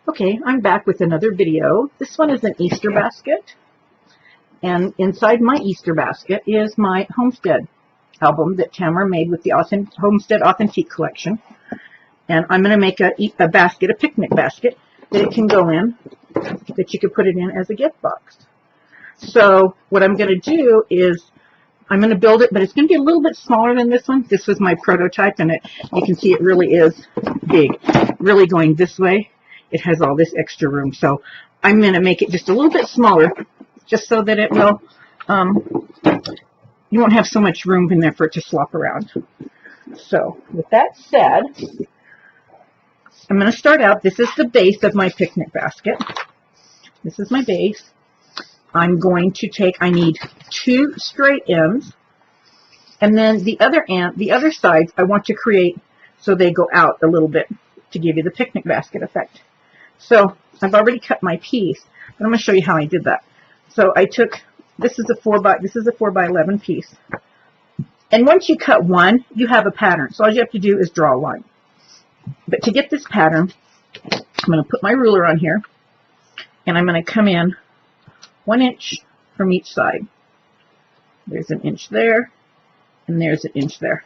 Okay, I'm back with another video. This one is an Easter basket, and inside my Easter basket is my Homestead album that Tamara made with the Homestead Authentique collection. And I'm going to make a basket, a picnic basket, that it can go in, that you could put it in as a gift box. So what I'm going to do is I'm going to build it, but it's going to be a little bit smaller than this one. This was my prototype, and you can see it really is big. Really going this way, it has all this extra room. So I'm going to make it just a little bit smaller, just so that it will, you won't have so much room in there for it to slop around. So with that said, I'm going to start out. This is the base of my picnic basket. This is my base. I'm going to take, I need 2 straight ends, and then the other sides I want to create so they go out a little bit to give you the picnic basket effect. So I've already cut my piece, but I'm going to show you how I did that. So I took, this is a 4 by 11 piece, and once you cut one, you have a pattern. So all you have to do is draw a line. But to get this pattern, I'm going to put my ruler on here, and I'm going to come in 1 inch from each side. There's an inch there, and there's an inch there.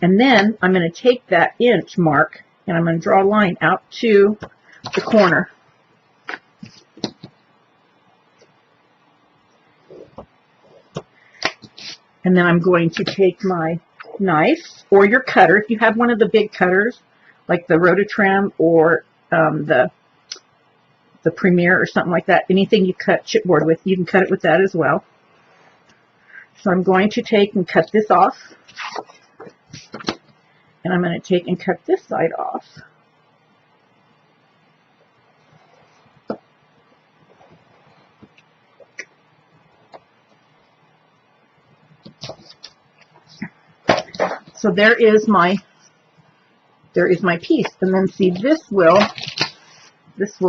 And then I'm going to take that inch mark, and I'm going to draw a line out to the corner. And then I'm going to take my knife, or your cutter, if you have one of the big cutters, like the Rototrim or the Premier or something like that. Anything you cut chipboard with, you can cut it with that as well. So I'm going to take and cut this off. And I'm going to take and cut this side off. So there is my piece. And then see, this will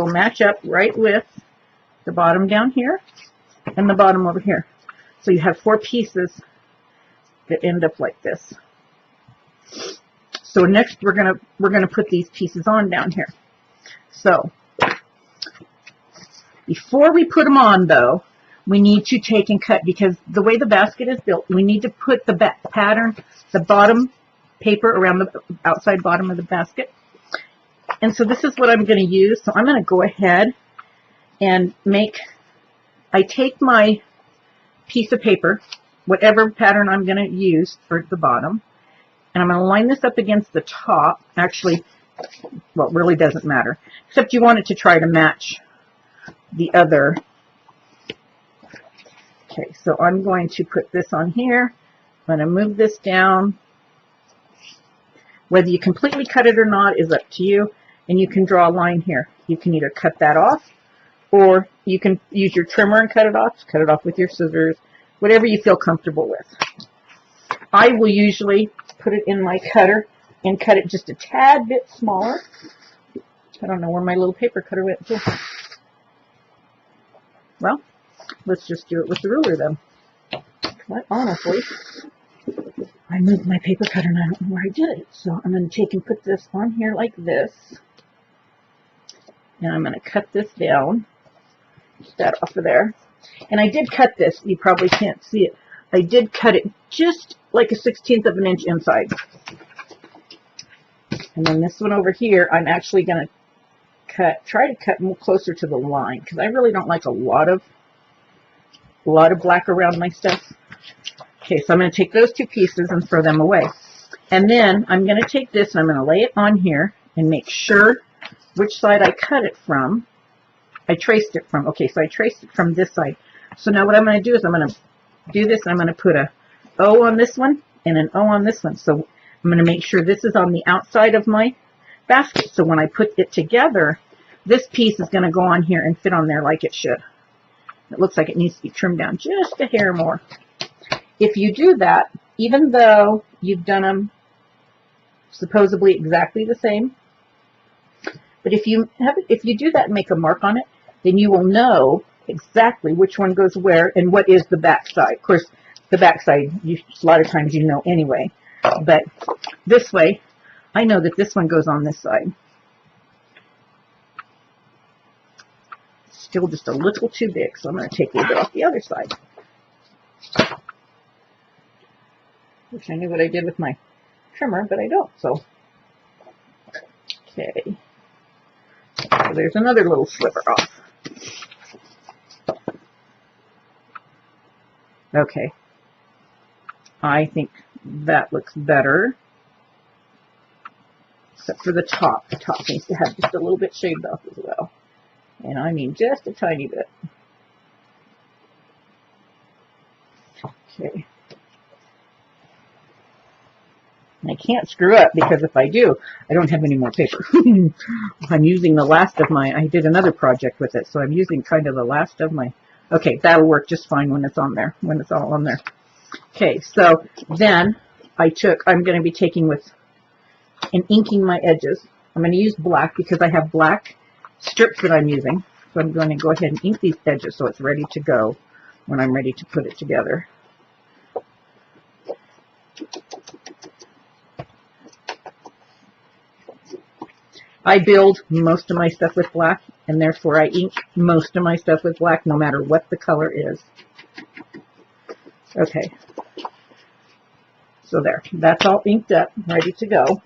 match up right with the bottom down here and the bottom over here. So you have 4 pieces that end up like this. So next we're gonna put these pieces on down here. So before we put them on, though, we need to take and cut, because the way the basket is built, we need to put the pattern, the bottom paper around the outside bottom of the basket. And so this is what I'm going to use. So I'm going to go ahead and I take my piece of paper, whatever pattern I'm going to use for the bottom, and I'm going to line this up against the top. Actually, well, it really doesn't matter, except you want it to try to match the other. Okay, so I'm going to put this on here. I'm going to move this down. Whether you completely cut it or not is up to you, and you can draw a line here. You can either cut that off, or you can use your trimmer and cut it off with your scissors, whatever you feel comfortable with. I will usually put it in my cutter and cut it just a tad bit smaller. I don't know where my little paper cutter went to. Well, let's just do it with the ruler then. Quite honestly, I moved my paper cutter and I don't know where I did it. So I'm going to take and put this on here like this. And I'm going to cut this down. Get that off of there. And I did cut this. You probably can't see it. I did cut it just like a 1/16 of an inch inside. And then this one over here, I'm actually going to try to cut more closer to the line, because I really don't like a lot of black around my stuff. Okay, so I'm going to take those 2 pieces and throw them away. And then I'm going to take this and I'm going to lay it on here and make sure which side I cut it from. I traced it from, okay, so I traced it from this side. So now what I'm going to do is I'm going to do this, and I'm going to put a O on this one and an O on this one. So I'm going to make sure this is on the outside of my basket. So when I put it together, this piece is going to go on here and fit on there like it should. It looks like it needs to be trimmed down just a hair more. If you do that, even though you've done them supposedly exactly the same, but if you do that and make a mark on it, then you will know exactly which one goes where and what is the back side. Of course, the back side, a lot of times you know anyway. But this way, I know that this one goes on this side. Still just a little too big, so I'm going to take a little bit off the other side. Wish I knew what I did with my trimmer, but I don't, so. Okay. So there's another little sliver off. Okay. I think that looks better. Except for the top. The top needs to have just a little bit shaved off as well. And I mean just a tiny bit. Okay. I can't screw up because if I do, I don't have any more paper. I'm using the last of my, I did another project with it, so I'm using kind of the last of my, okay, that'll work just fine when it's on there, when it's all on there. Okay, so then I'm going to be taking with and inking my edges. I'm going to use black because I have black strips that I'm using. So I'm going to go ahead and ink these edges so it's ready to go when I'm ready to put it together. I build most of my stuff with black, and therefore I ink most of my stuff with black no matter what the color is. Okay. So there. That's all inked up, ready to go.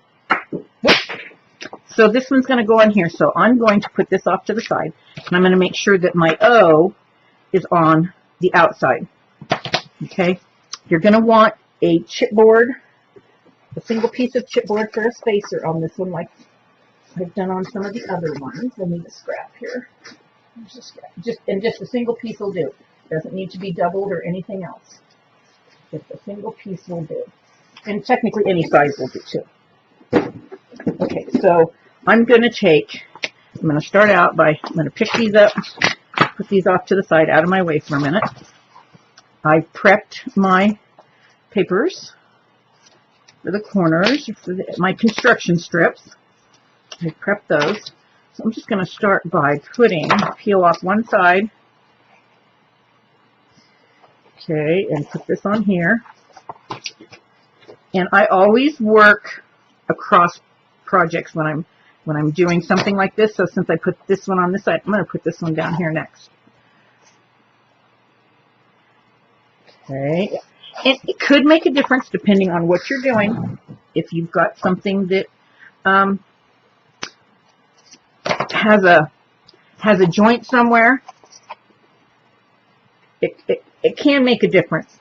So this one's going to go on here. So I'm going to put this off to the side, and I'm going to make sure that my O is on the outside. Okay? You're going to want a chipboard, a single piece of chipboard for a spacer on this one, like I've done on some of the other ones. I need a scrap here. Just a single piece will do. Doesn't need to be doubled or anything else. Just a single piece will do. And technically any size will do too. Okay, so I'm going to start out by, I'm going to pick these up, put these off to the side, out of my way for a minute. I've prepped my papers for the corners, for my construction strips. I prepped those. So I'm just going to start by peel off one side. Okay, and put this on here. And I always work across projects when I'm doing something like this. So since I put this one on this side, I'm going to put this one down here next. Okay. And it could make a difference depending on what you're doing. If you've got something that has a joint somewhere, it can make a difference.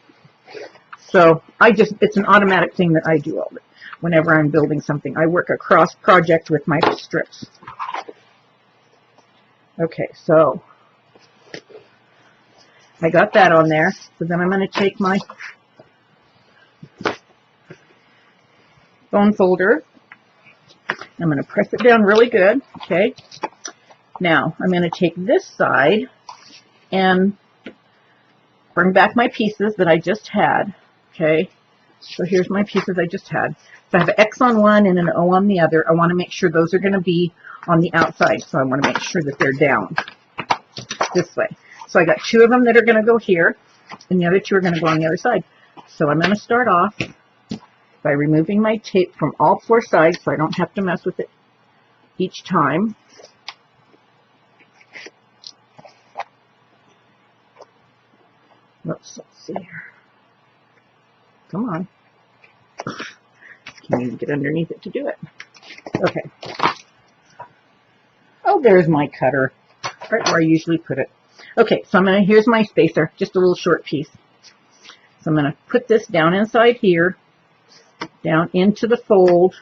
So it's an automatic thing that I do whenever I'm building something. I work across project with my strips. Okay, so I got that on there. So then I'm going to take my bone folder. I'm going to press it down really good. Okay. Now I'm going to take this side and bring back my pieces that I just had. Okay. So here's my pieces I just had. So I have an X on one and an O on the other. I want to make sure those are going to be on the outside. So I want to make sure that they're down this way. So I got two of them that are going to go here, and the other two are going to go on the other side. So I'm going to start off by removing my tape from all four sides so I don't have to mess with it each time. Let's see here. Come on. Can't even get underneath it to do it. Okay. Oh, there's my cutter, right where I usually put it. Okay, so here's my spacer, just a little short piece. So I'm going to put this down inside here, down into the fold.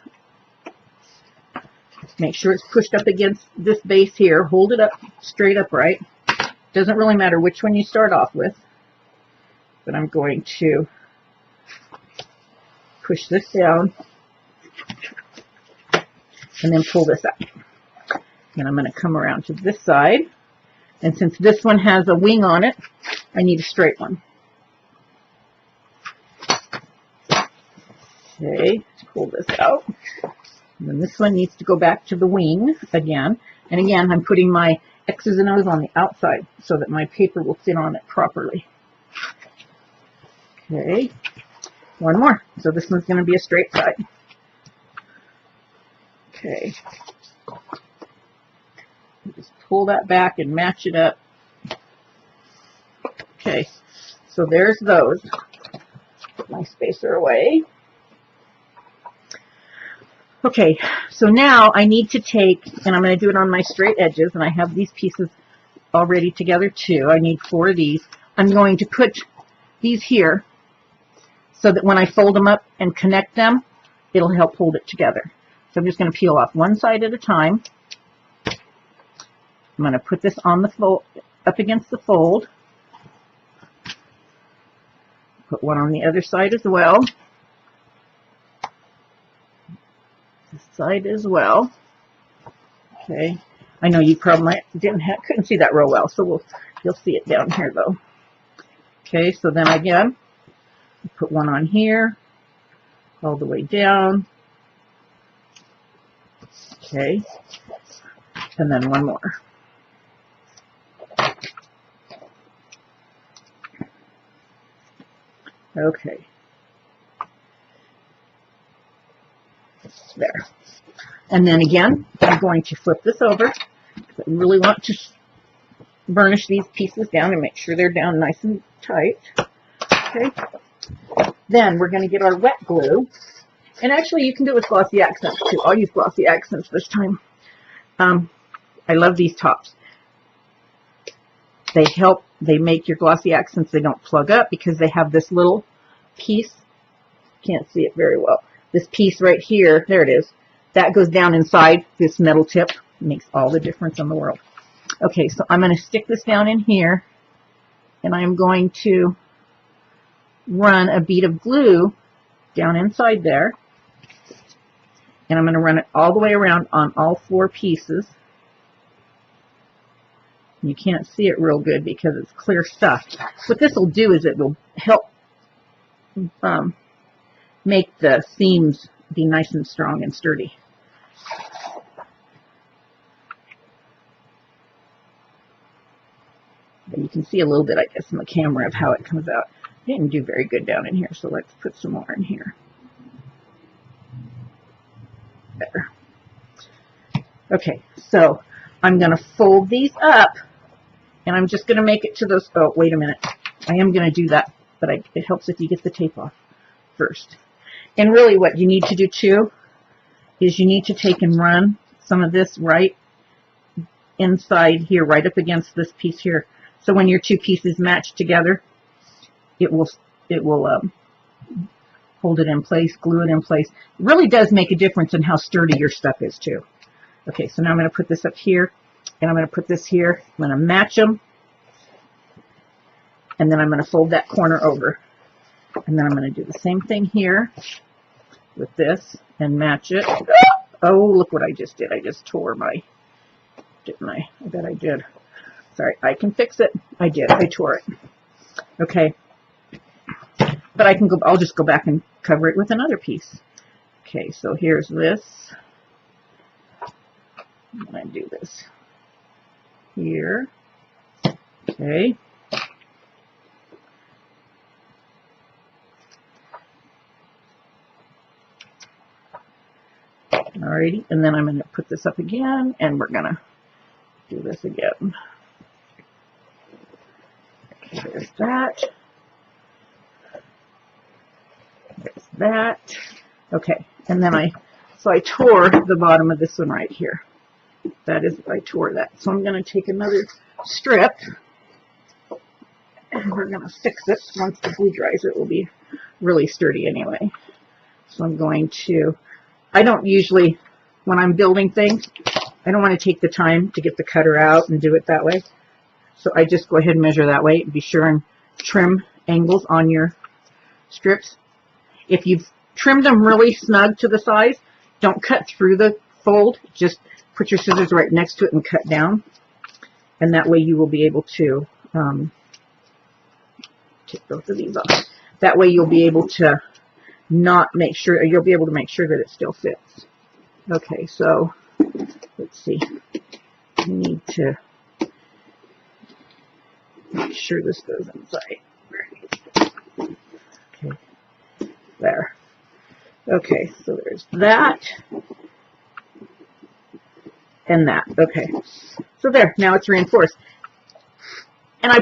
Make sure it's pushed up against this base here. Hold it up, straight upright. Doesn't really matter which one you start off with, but I'm going to push this down and then pull this up. And I'm going to come around to this side. And since this one has a wing on it, I need a straight one. Okay, pull this out. And then this one needs to go back to the wing again. And again, I'm putting my X's and O's on the outside so that my paper will fit on it properly. Okay, one more. So this one's going to be a straight side. Okay. Just pull that back and match it up. Okay, so there's those. Put my spacer away. Okay, so now I need to take, and I'm going to do it on my straight edges, and I have these pieces all ready together too. I need 4 of these. I'm going to put these here so that when I fold them up and connect them, it'll help hold it together. So I'm just going to peel off one side at a time. I'm going to put this on the fold, up against the fold. Put one on the other side as well. This side as well. Okay. I know you probably couldn't see that real well, so you'll see it down here though. Okay, so then again, put one on here, all the way down. Okay, and then one more. Okay. There. And then again, I'm going to flip this over. I really want to burnish these pieces down and make sure they're down nice and tight. Okay. Then we're going to get our wet glue. And actually, you can do it with glossy accents too. I'll use glossy accents this time. I love these tops. They help. They make your glossy accents. They don't plug up because they have this little piece. Can't see it very well. This piece right here, there it is. That goes down inside this metal tip. It makes all the difference in the world. Okay, so I'm going to stick this down in here, and I'm going to run a bead of glue down inside there, and I'm going to run it all the way around on all 4 pieces. You can't see it real good because it's clear stuff. What this will do is it will help make the seams be nice and strong and sturdy. But you can see a little bit, I guess, in the camera of how it comes out. I didn't do very good down in here, so let's put some more in here. There. Okay, so I'm going to fold these up, and I'm just going to make it to those. Oh, wait a minute. I am going to do that, but it helps if you get the tape off first. And really what you need to do too is you need to take and run some of this right inside here, right up against this piece here. So when your 2 pieces match together, it will hold it in place, glue it in place. It really does make a difference in how sturdy your stuff is too. Okay, so now I'm going to put this up here, and I'm going to put this here. I'm going to match them, and then I'm going to fold that corner over. And then I'm going to do the same thing here with this and match it. Oh, look what I just did. I just tore my, didn't I? I bet I did. Sorry, I can fix it. I did. I tore it. Okay. But I can go, I'll just go back and cover it with another piece. Okay, so here's this. I'm going to do this here. Okay. Alrighty, and then I'm going to put this up again, and we're going to do this again. Okay, there's that. There's that. Okay, and then I tore the bottom of this one right here. That is, I tore that. So I'm going to take another strip, and we're going to fix it. Once the glue dries, it will be really sturdy anyway. So I'm going to, I don't usually, when I'm building things, I don't want to take the time to get the cutter out and do it that way. So I just go ahead and measure that way. Be sure and trim angles on your strips. If you've trimmed them really snug to the size, don't cut through the fold. Just put your scissors right next to it and cut down. And that way you will be able to take both of these off. That way you'll be able to you'll be able to make sure that it still fits. Okay, so let's see. We need to make sure this goes inside. Okay, there. Okay, so there's that and that. Okay, So there, now it's reinforced. And I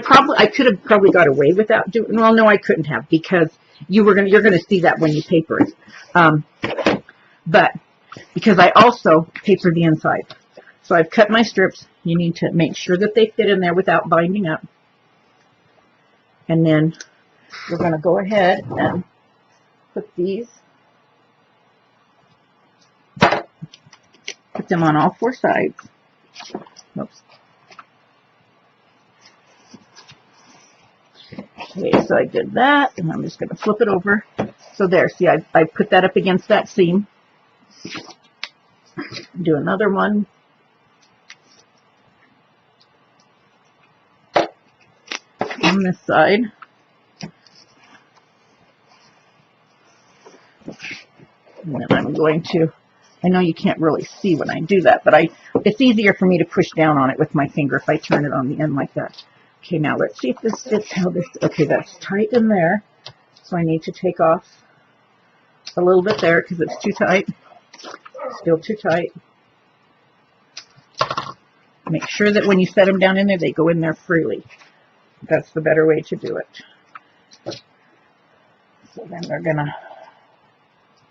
could have probably got away without doing, well, no, I couldn't have, because you're going to see that when you paper it. But because I also paper the inside. So I've cut my strips. You need to make sure that they fit in there without binding up. And then we're going to go ahead and put these, put them on all 4 sides. Oops. Okay, so I did that, and I'm just going to flip it over. So there, see, I put that up against that seam. Do another one. On this side. And then I'm going to, I know you can't really see when I do that, but it's easier for me to push down on it with my finger if I turn it on the end like that. Okay, now let's see if this fits how this, okay, that's tight in there. So I need to take off a little bit there because it's too tight. Still too tight. Make sure that when you set them down in there, they go in there freely. That's the better way to do it. So then we're going to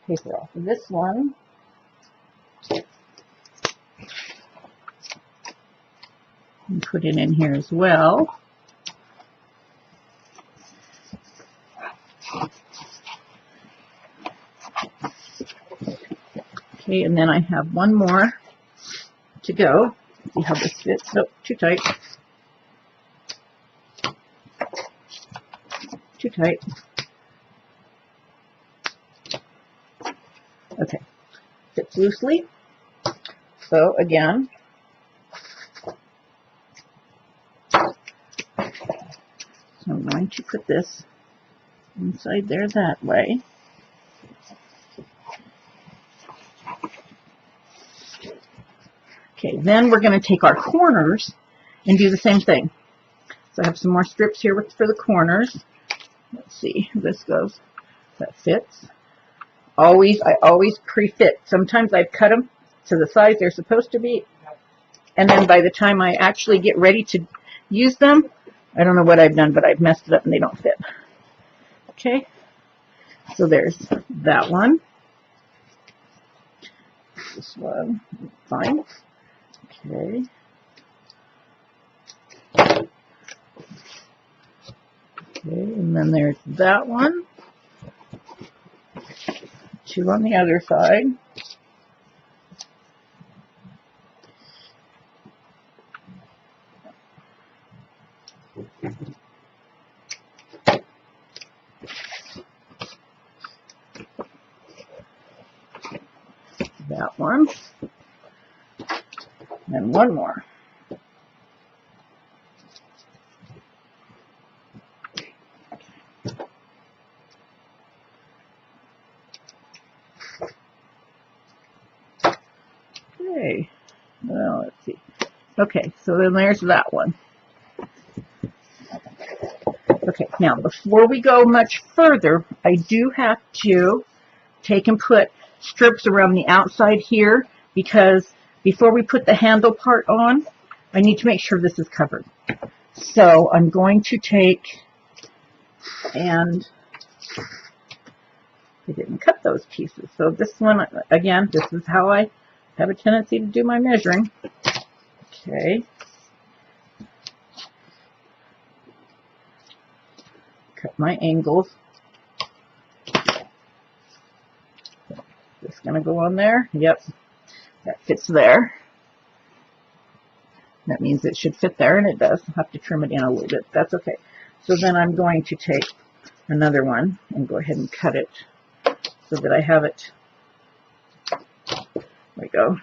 paper off this one. And put it in here as well. Okay, and then I have one more to go. See how this fits. Nope, too tight. Too tight. Okay, fits loosely. So again, so I'm going to put this inside there that way. Okay, then we're going to take our corners and do the same thing. So I have some more strips here for the corners. Let's see how this goes. That fits. I always pre-fit. Sometimes I've cut them to the size they're supposed to be, and then by the time I actually get ready to use them, I don't know what I've done, but I've messed it up and they don't fit. Okay, so there's that one. This one, fine. Okay. Okay, and then there's that one. 2 on the other side. That one. And one more. Okay, well, let's see. Okay, so then there's that one. Okay, now before we go much further, I do have to take and put strips around the outside here, because before we put the handle part on, I need to make sure this is covered. So I'm going to take, and I didn't cut those pieces. So this one, again, this is how I have a tendency to do my measuring. Okay. Cut my angles. This going to go on there? Yep. That fits there. That means it should fit there, and it does. I'll have to trim it in a little bit. That's okay. So then I'm going to take another one and go ahead and cut it so that I have it. There we go.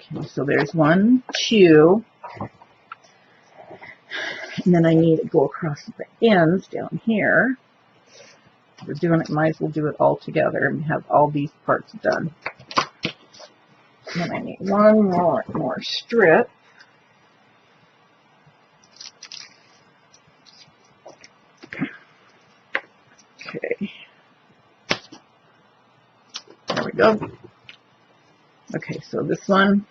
Okay, so there's 1, 2. And then I need to go across the ends down here. We're doing it, might as well do it all together and have all these parts done. Then I need one more strip. Okay. There we go. Okay, so this one,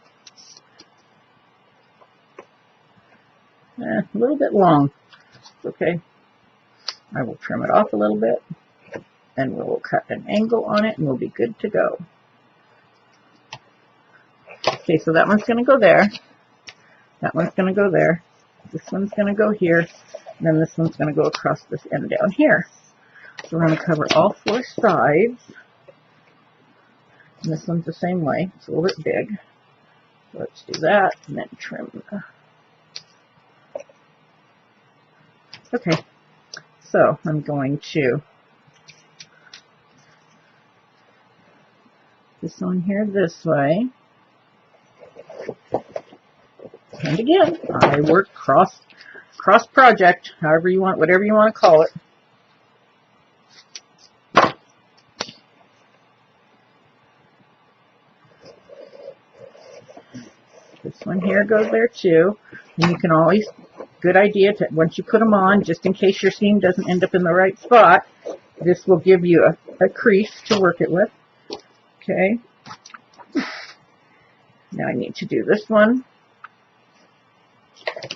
a little bit long. Okay. I will trim it off a little bit, and we'll cut an angle on it, and we'll be good to go. Okay, so that one's going to go there. That one's going to go there. This one's going to go here. And then this one's going to go across this end down here. So we're going to cover all 4 sides. And this one's the same way. It's a little bit big. So let's do that and then trim. Okay. So I'm going to this one here this way. And again, I work cross project, however you want, whatever you want to call it. This one here goes there too. And you can always, good idea to, once you put them on, just in case your seam doesn't end up in the right spot, this will give you a crease to work it with. Okay. Now I need to do this one.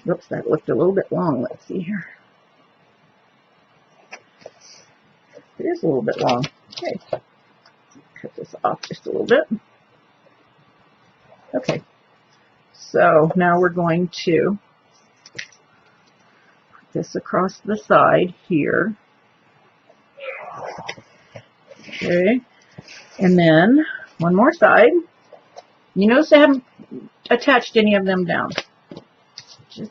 Oops, that looked a little bit long. Let's see here. It is a little bit long. Okay. Cut this off just a little bit. Okay. So now we're going to put this across the side here. Okay. And then one more side. You notice I haven't attached any of them down.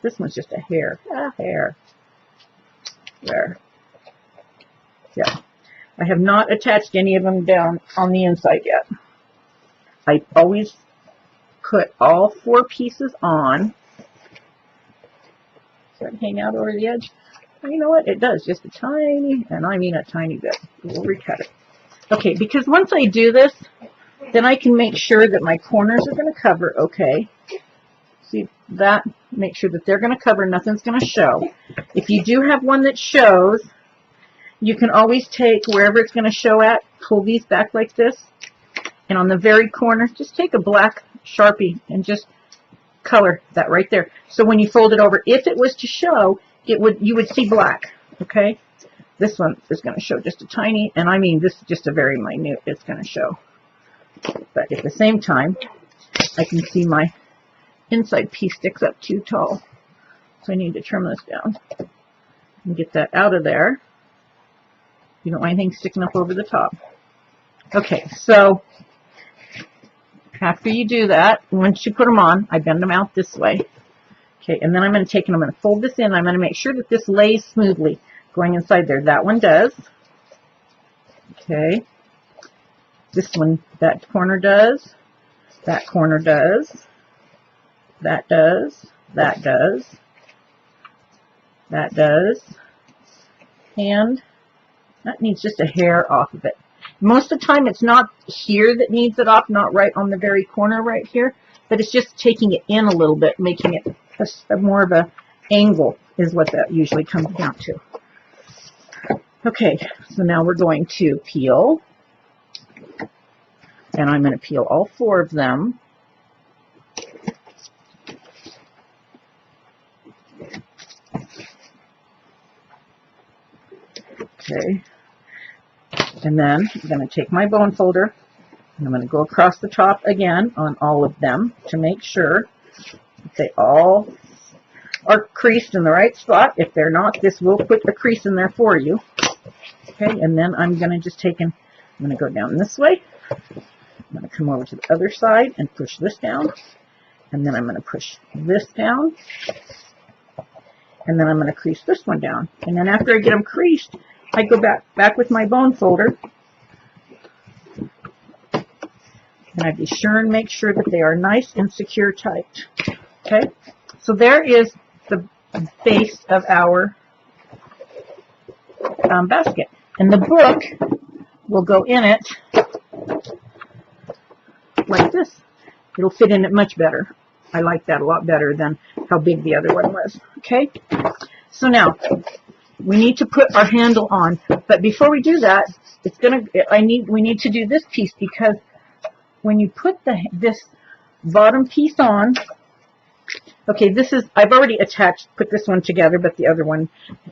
This one's just a hair. A hair. There. Yeah. I have not attached any of them down on the inside yet. I always put all 4 pieces on. Does that hang out over the edge? Well, you know what? It does. Just a tiny, and I mean a tiny bit. We'll recut it. Okay, because once I do this, then I can make sure that my corners are going to cover okay. See that? Make sure that they're going to cover, nothing's going to show. If you do have one that shows, you can always take wherever it's going to show at, pull these back like this, and on the very corner, just take a black Sharpie and just color that right there. So when you fold it over, if it was to show, you would see black. Okay? This one is going to show just a tiny, and I mean this is just a very minute, it's going to show. But at the same time, I can see my inside piece sticks up too tall. So I need to trim this down and get that out of there. You don't want anything sticking up over the top. Okay, so after you do that, once you put them on, I bend them out this way. Okay, and then I'm going to take and I'm going to fold this in. I'm going to make sure that this lays smoothly going inside there. That one does. Okay. This one, that corner does. That corner does. That does. That does. That does. And that needs just a hair off of it. Most of the time it's not here that needs it off, not right on the very corner right here, but it's just taking it in a little bit, making it a more of a angle is what that usually comes down to. Okay, so now we're going to peel. And I'm going to peel all 4 of them. Okay. And then I'm going to take my bone folder and I'm going to go across the top again on all of them to make sure that they all are creased in the right spot. If they're not, this will put a crease in there for you. Okay, and then I'm going to just take and I'm going to go down this way. I'm going to come over to the other side and push this down. And then I'm going to push this down. And then I'm going to crease this one down. And then after I get them creased, I go back with my bone folder. And I be sure and make sure that they are nice and secure tight. Okay? So there is the base of our basket. And the book will go in it like this. It'll fit in it much better. I like that a lot better than how big the other one was. Okay? So now, we need to put our handle on. But before we do that, we need to do this piece, because when you put this bottom piece on, okay, I've already put this one together, but the other one,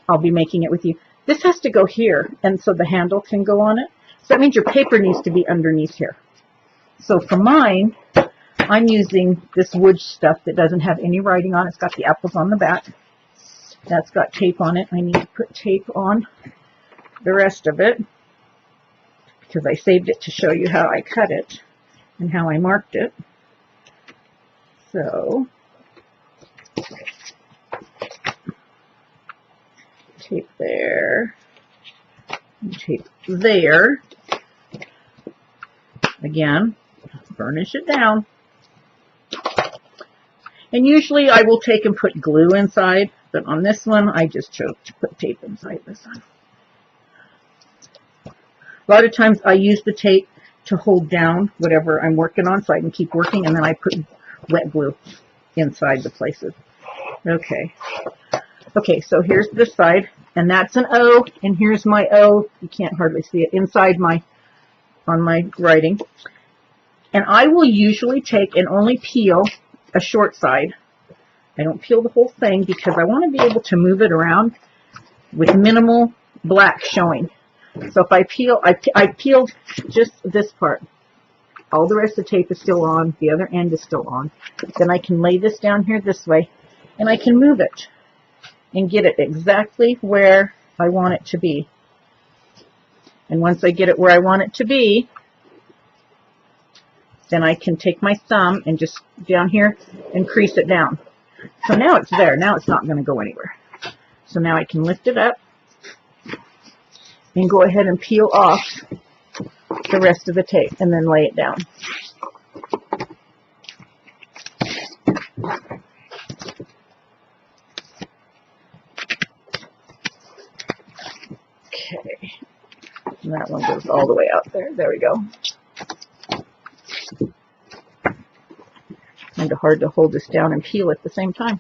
I'll be making it with you. This has to go here, and so the handle can go on it. So that means your paper needs to be underneath here. So for mine, I'm using this wood stuff that doesn't have any writing on it. It's got the apples on the back. That's got tape on it. I need to put tape on the rest of it, because I saved it to show you how I cut it and how I marked it. So, tape there, and tape there. Again, burnish it down. And usually I will take and put glue inside, but on this one I just chose to put tape inside this one. A lot of times I use the tape to hold down whatever I'm working on so I can keep working, and then I put wet glue inside the places. Okay. Okay, so here's this side, and that's an O, and here's my O. You can't hardly see it inside on my writing. And I will usually take and only peel a short side. I don't peel the whole thing, because I want to be able to move it around with minimal black showing. So if I peel, I peeled just this part. All the rest of the tape is still on. The other end is still on. Then I can lay this down here this way, and I can move it and get it exactly where I want it to be. And once I get it where I want it to be, then I can take my thumb and just down here and crease it down. So now it's there. Now it's not going to go anywhere. So now I can lift it up and go ahead and peel off the rest of the tape and then lay it down. Okay. And that one goes all the way out there. There we go. Kind of hard to hold this down and peel at the same time.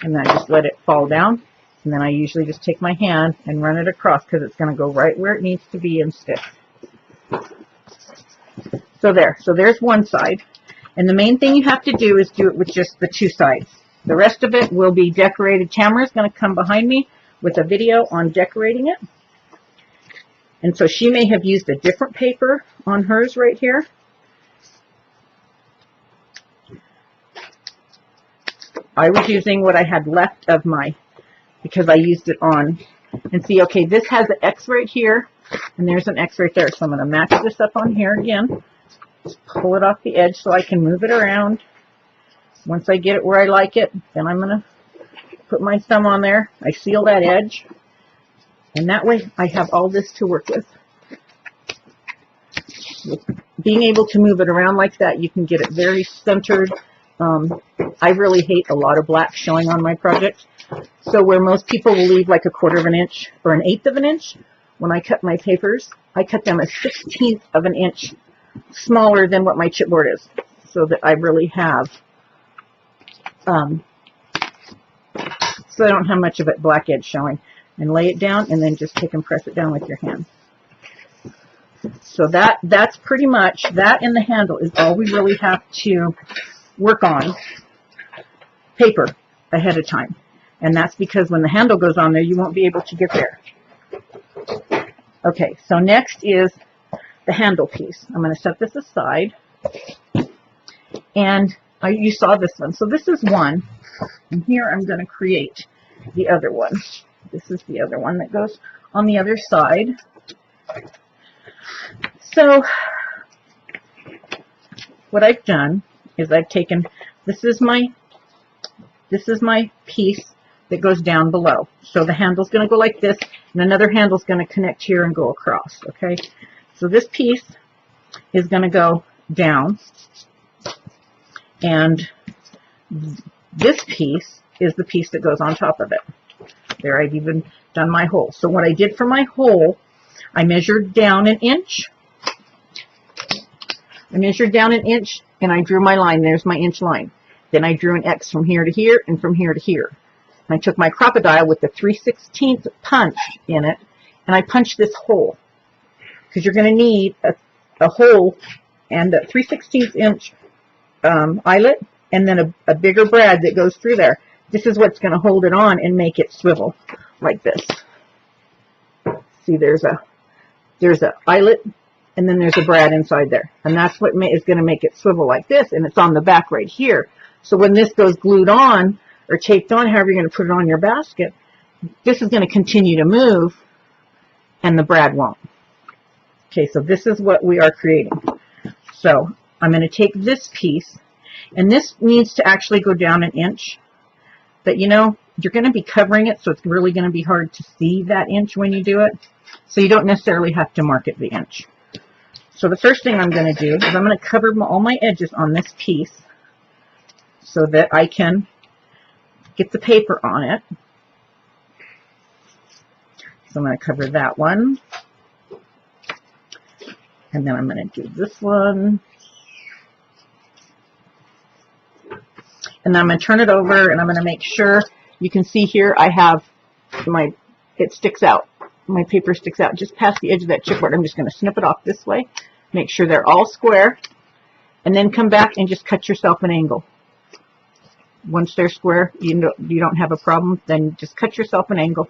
And then I just let it fall down. And then I usually just take my hand and run it across, because it's going to go right where it needs to be and stick. So there. So there's one side. And the main thing you have to do is do it with just the two sides. The rest of it will be decorated. Tamara's going to come behind me with a video on decorating it. And so she may have used a different paper on hers right here. I was using what I had left of because I used it on. And see, okay, this has an X right here, and there's an X right there. So I'm going to match this up on here again. Just pull it off the edge so I can move it around. Once I get it where I like it, then I'm going to put my thumb on there. I seal that edge. And that way I have all this to work with. Being able to move it around like that, you can get it very centered. I really hate a lot of black showing on my project. So where most people will leave like 1/4 of an inch or 1/8 of an inch, when I cut my papers, I cut them 1/16 of an inch smaller than what my chipboard is, so that I really have, so I don't have much of it black edge showing. And lay it down, and then just take and press it down with your hand. So that's pretty much, that and the handle is all we really have to work on paper ahead of time. And that's because when the handle goes on there, you won't be able to get there. Okay, so next is the handle piece. I'm going to set this aside. And you saw this one. So this is one. And here I'm going to create the other one. This is the other one that goes on the other side. So what I've done is I've taken, this is my piece that goes down below. So the handle's going to go like this, and another handle's going to connect here and go across. Okay, so this piece is going to go down, and this piece is the piece that goes on top of it. There, I've even done my hole. So what I did for my hole, I measured down 1 inch. I measured down 1 inch, and I drew my line. There's my inch line. Then I drew an X from here to here and from here to here. I took my crocodile with the 3/16 punch in it, and I punched this hole, because you're going to need a hole and a 3/16 inch eyelet, and then a bigger brad that goes through there. This is what's going to hold it on and make it swivel like this. See, there's a eyelet, and then there's a brad inside there, and that's what is going to make it swivel like this, and it's on the back right here. So when this goes glued on or taped on, however you're going to put it on your basket, this is going to continue to move, and the brad won't. Okay, so this is what we are creating. So I'm going to take this piece, and this needs to actually go down 1 inch, but you know, you're going to be covering it, so it's really going to be hard to see that inch when you do it. So you don't necessarily have to mark it the inch. So the first thing I'm going to do is I'm going to cover all my edges on this piece so that I can get the paper on it. So I'm going to cover that one. And then I'm going to do this one. And then I'm going to turn it over, and I'm going to make sure, you can see here I have it sticks out. My paper sticks out just past the edge of that chipboard. I'm just going to snip it off this way, make sure they're all square, and then come back and just cut yourself an angle. Once they're square, you don't have a problem, then just cut yourself an angle.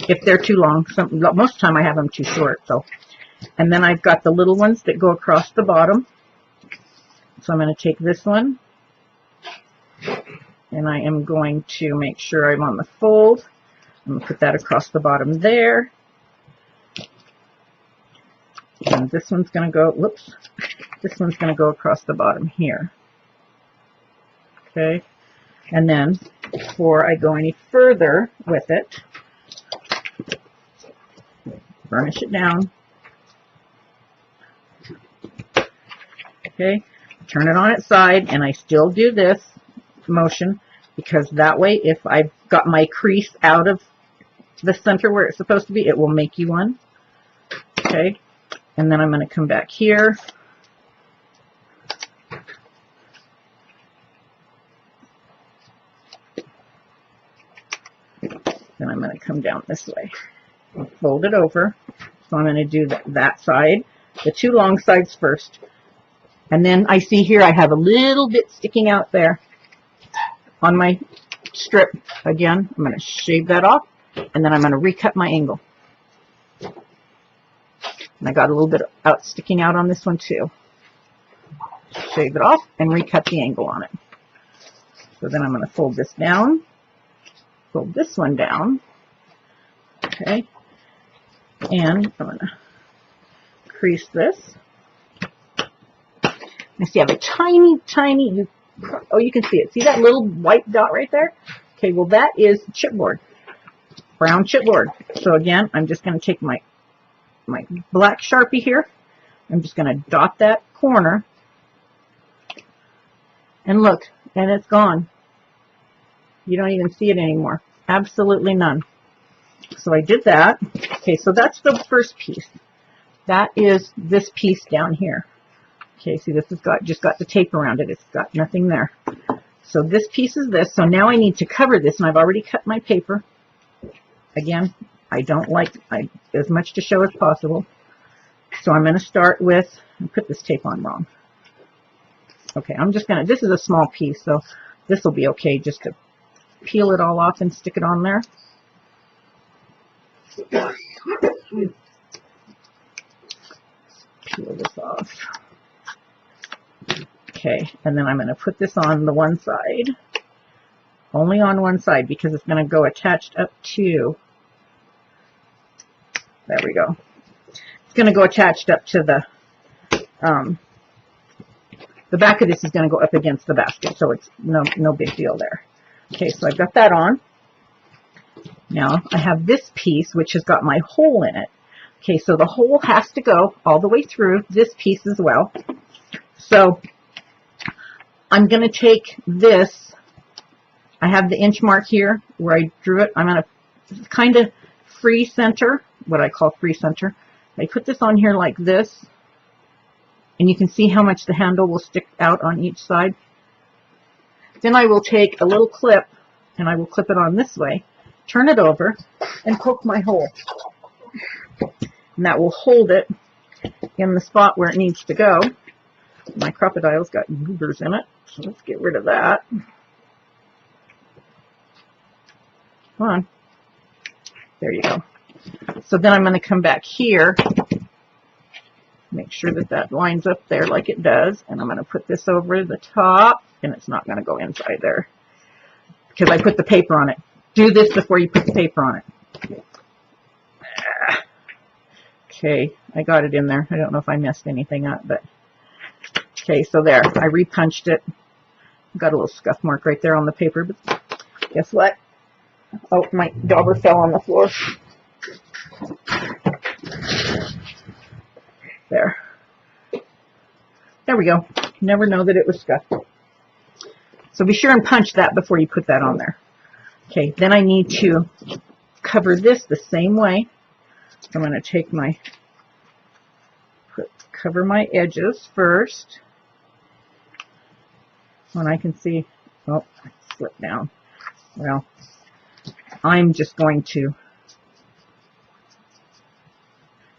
If they're too long, most of the time I have them too short. So, and then I've got the little ones that go across the bottom. So I'm going to take this one, and I am going to make sure I'm on the fold. I'm going to put that across the bottom there. And this one's going to go, whoops, this one's going to go across the bottom here. Okay, and then before I go any further with it, burnish it down. Okay, turn it on its side, and I still do this motion, because that way if I've got my crease out of the center where it's supposed to be, it will make you one. Okay, and then I'm going to come back here. Then I'm going to come down this way and fold it over. So I'm going to do that side, the two long sides first. And then I see here I have a little bit sticking out there on my strip. Again, I'm going to shave that off, and then I'm going to recut my angle. And I got a little bit out sticking out on this one too. Shave it off and recut the angle on it. So then I'm going to fold this down, fold this one down, okay, and I'm going to crease this. I see I have a tiny, oh, you can see it. See that little white dot right there? Okay, well that is chipboard, brown chipboard. So again, I'm just going to take my black Sharpie here. I'm just going to dot that corner, and look, and it's gone. You don't even see it anymore. Absolutely none. So I did that. Okay, so that's the first piece. That is this piece down here. Okay, see, this has just got the tape around it. It's got nothing there. So this piece is this. So now I need to cover this, and I've already cut my paper. Again, I don't like as much to show as possible. So I'm going to start with, I put this tape on wrong. Okay, I'm just going to, this is a small piece, so this will be okay just to peel it all off and stick it on there. Peel this off. Okay, and then I'm going to put this on the one side. Only on one side, because it's going to go attached up to, there we go. It's going to go attached up to the back of this is going to go up against the basket, so it's no big deal there. Okay, so I've got that on. Now I have this piece, which has got my hole in it. Okay, so the hole has to go all the way through this piece as well. So I'm going to take this. I have the inch mark here where I drew it. I'm going to kind of free center, what I call free center. I put this on here like this, and you can see how much the handle will stick out on each side. Then I will take a little clip and I will clip it on this way, turn it over, and poke my hole. And that will hold it in the spot where it needs to go. My crocodile's got goobers in it, so let's get rid of that. Come on. There you go. So then I'm going to come back here, make sure that that lines up there like it does, and I'm going to put this over the top, and it's not going to go inside there because I put the paper on it. Do this before you put the paper on it. Okay, I got it in there. I don't know if I messed anything up, but okay, so there. I repunched it. Got a little scuff mark right there on the paper, but guess what? Oh, my dauber fell on the floor. There. There we go. Never know that it was scuffed. So be sure and punch that before you put that on there. Okay, then I need to cover this the same way. So I'm going to take my, cover my edges first. When I can see, oh, I slipped down. Well, I'm just going to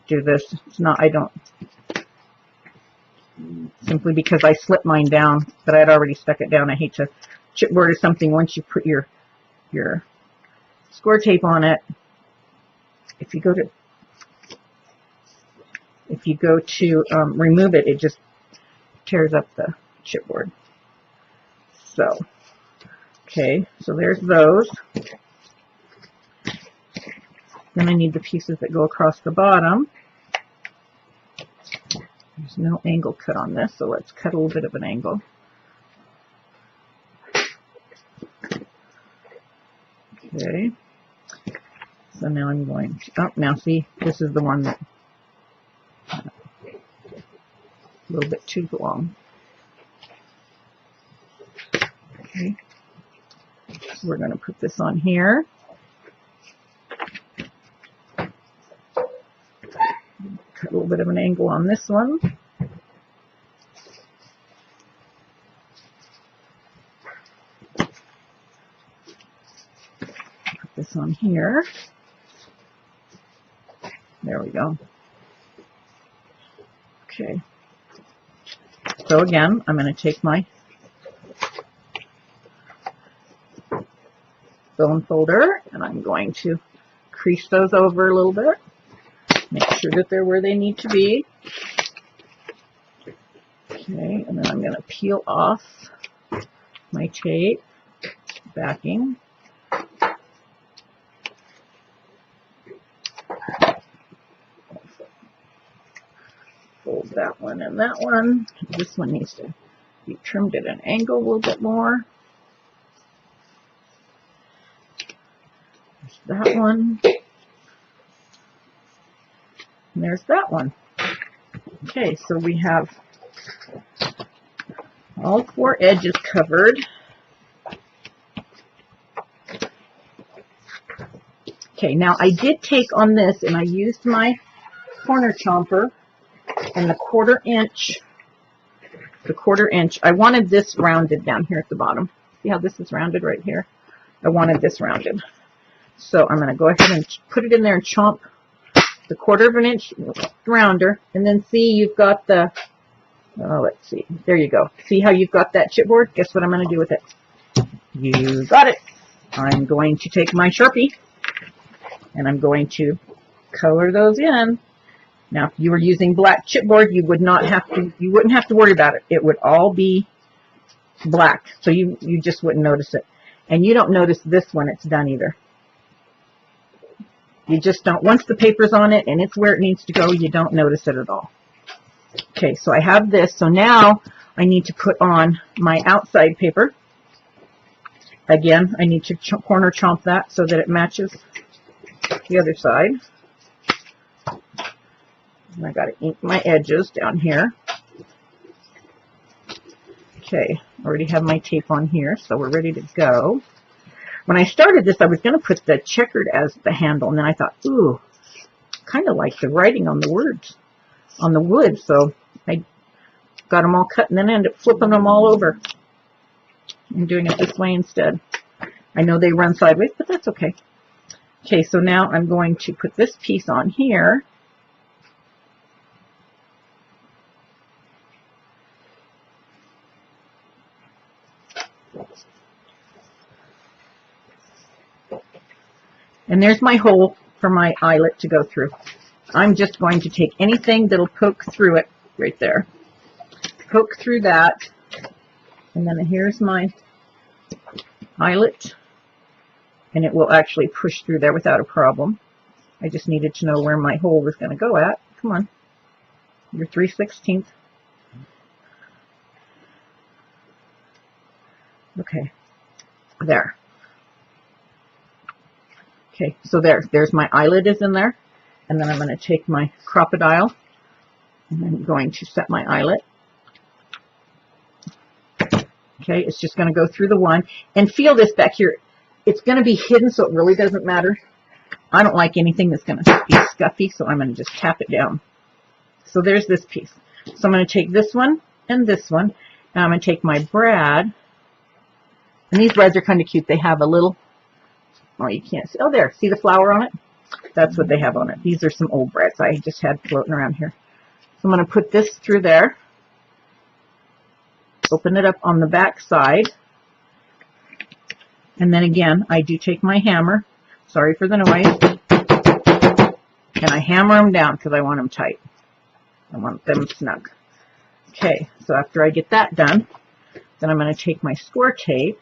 do this. It's not, I don't, simply because I slipped mine down, but I had already stuck it down. I hate to chipboard or something once you put your score tape on it. If you go to remove it, it just tears up the chipboard. So, okay, so there's those. Then I need the pieces that go across the bottom. There's no angle cut on this, so let's cut a little bit of an angle. Okay. So now I'm going to, oh, now see, this is the one that, a little bit too long. Okay. So we're going to put this on here. Cut a little bit of an angle on this one. Put this on here. There we go. Okay. So again, I'm going to take my bone folder and I'm going to crease those over a little bit. Make sure that they're where they need to be. Okay, and then I'm going to peel off my tape backing. Fold that one and that one. This one needs to be trimmed at an angle a little bit more. There's that one. And there's that one. Okay, so we have all four edges covered. Okay, now I did take on this and I used my corner chomper and the quarter inch. I wanted this rounded down here at the bottom. See how this is rounded right here? I wanted this rounded. So I'm going to go ahead and put it in there and chomp the 1/4 of an inch rounder, and then see you've got the, oh, let's see, there you go. See how you've got that chipboard? Guess what I'm going to do with it? You got it. I'm going to take my Sharpie, and I'm going to color those in. Now, if you were using black chipboard, you wouldn't have to worry about it. It would all be black, so you just wouldn't notice it. And you don't notice this when it's done either. You just don't, once the paper's on it and it's where it needs to go, you don't notice it at all. Okay, so I have this. So now I need to put on my outside paper. Again, I need to corner chomp that so that it matches the other side. And I got to ink my edges down here. Okay, already have my tape on here, so we're ready to go. When I started this, I was going to put the checkered as the handle, and then I thought, ooh, kind of like the writing on the words, on the wood, so I got them all cut and then ended up flipping them all over and doing it this way instead. I know they run sideways, but that's okay. Okay, so now I'm going to put this piece on here. And there's my hole for my eyelet to go through. I'm just going to take anything that'll poke through it right there. Poke through that. And then here's my eyelet. And it will actually push through there without a problem. I just needed to know where my hole was going to go at. Come on. Your 3/16. Okay. There. Okay, so there's my eyelet is in there. And then I'm going to take my crocodile. And I'm going to set my eyelet. Okay, it's just going to go through the one. And feel this back here. It's going to be hidden, so it really doesn't matter. I don't like anything that's going to be scuffy, so I'm going to just tap it down. So there's this piece. So I'm going to take this one and this one. And I'm going to take my brad. And these brads are kind of cute. They have a little, oh, you can't see. Oh, there. See the flower on it? That's what they have on it. These are some old brads I just had floating around here. So I'm going to put this through there. Open it up on the back side. And then again, I do take my hammer. Sorry for the noise. And I hammer them down because I want them tight. I want them snug. Okay, so after I get that done, then I'm going to take my score tape.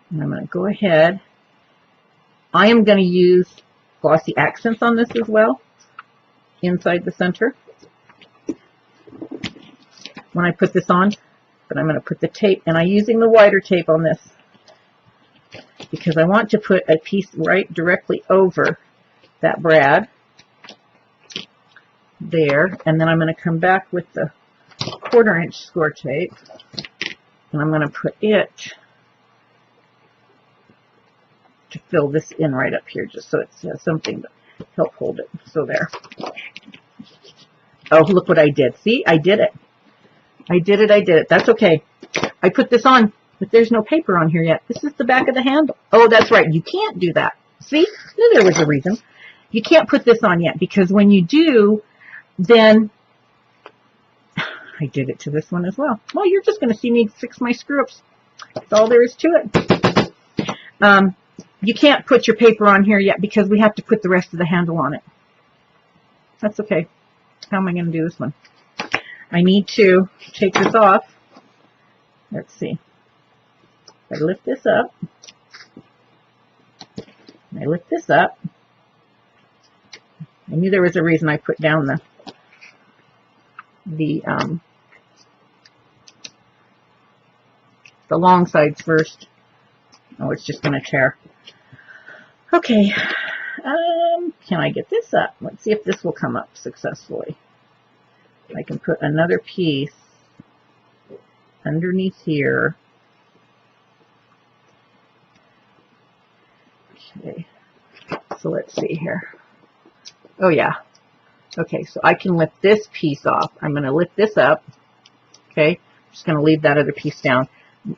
And I'm going to go ahead. I am going to use glossy accents on this as well, inside the center. When I put this on, but I'm going to put the tape, and I'm using the wider tape on this because I want to put a piece right directly over that brad there, and then I'm going to come back with the 1/4 inch score tape, and I'm going to put it to fill this in right up here, just so it has something to help hold it. So there. Oh, look what I did. See, I did it. I did it. That's okay. I put this on, but there's no paper on here yet. This is the back of the handle. Oh, that's right. You can't do that. See? Knew there was a reason. You can't put this on yet, because when you do, then I did it to this one as well. Well, you're just going to see me fix my screw-ups. That's all there is to it. You can't put your paper on here yet because we have to put the rest of the handle on it. That's okay. How am I going to do this one? I need to take this off. Let's see. I lift this up. And I lift this up. I knew there was a reason I put down the long sides first. Oh, it's just going to tear. Okay. Can I get this up? Let's see if this will come up successfully. I can put another piece underneath here. Okay. So let's see here. Oh, yeah. Okay, so I can lift this piece off. I'm going to lift this up. Okay. I'm just going to leave that other piece down.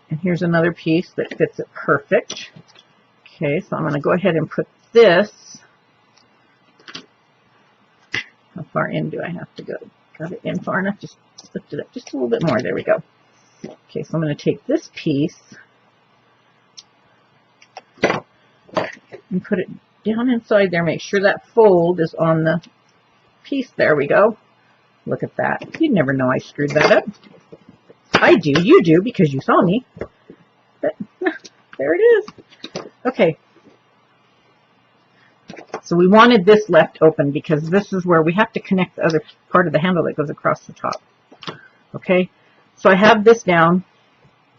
And here's another piece that fits it perfect. Okay, so I'm going to go ahead and put this. How far in do I have to go? Got it in far enough? Just lift it up just a little bit more. There we go. Okay, so I'm going to take this piece and put it down inside there. Make sure that fold is on the piece. There we go. Look at that. You'd never know I screwed that up. I do. You do, because you saw me. But there it is. Okay. So we wanted this left open because this is where we have to connect the other part of the handle that goes across the top. Okay. So I have this down.